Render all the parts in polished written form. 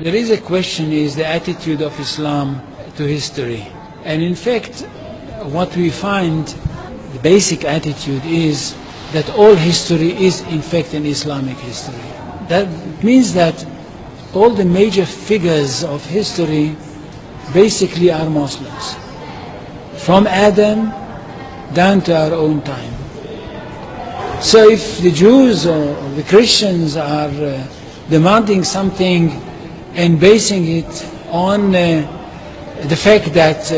There is a question, is the attitude of Islam to history. And in fact, what we find, the basic attitude is that all history is in fact an Islamic history. That means that all the major figures of history basically are Muslims. From Adam down to our own time. So if the Jews or the Christians are demanding something and basing it on the fact that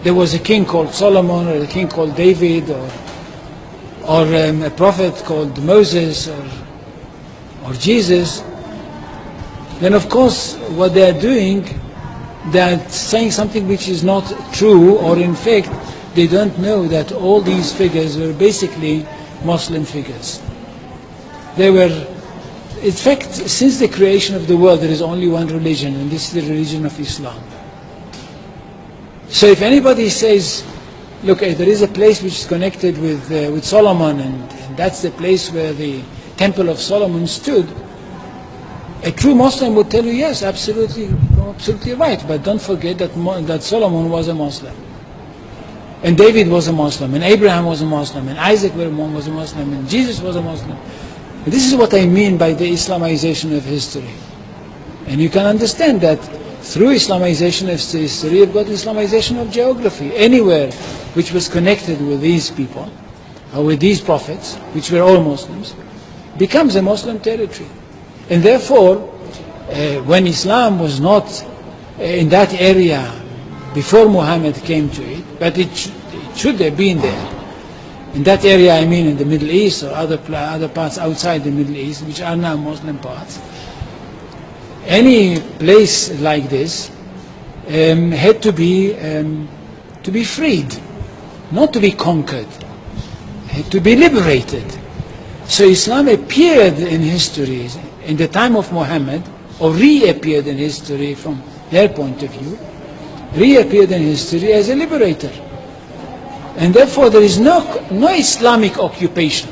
there was a king called Solomon or a king called David or a prophet called Moses or Jesus, then of course what they are doing, they are saying something which is not true, or in fact they don't know that all these figures were basically Muslim figures. They were, in fact, since the creation of the world there is only one religion, and this is the religion of Islam. So if anybody says, look, there is a place which is connected with Solomon, and that's the place where the Temple of Solomon stood, a true Muslim would tell you, yes, absolutely right, but don't forget that Solomon was a Muslim. And David was a Muslim, and Abraham was a Muslim, and Isaac was a Muslim, and Jesus was a Muslim. And this is what I mean by the Islamization of history. And you can understand that through Islamization of history, you've got Islamization of geography. Anywhere which was connected with these people, or with these prophets, which were all Muslims, becomes a Muslim territory. And therefore, when Islam was not in that area before Muhammad came to it, but it should have been there. In that area, I mean in the Middle East or other parts outside the Middle East, which are now Muslim parts. Any place like this had to be freed, not to be conquered, had to be liberated. So Islam appeared in history in the time of Muhammad, or reappeared in history from their point of view, reappeared in history as a liberator. And therefore there is no Islamic occupation.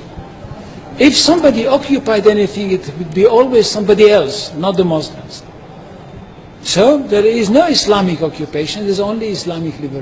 If somebody occupied anything, it would be always somebody else, not the Muslims. So there is no Islamic occupation, there is only Islamic liberation.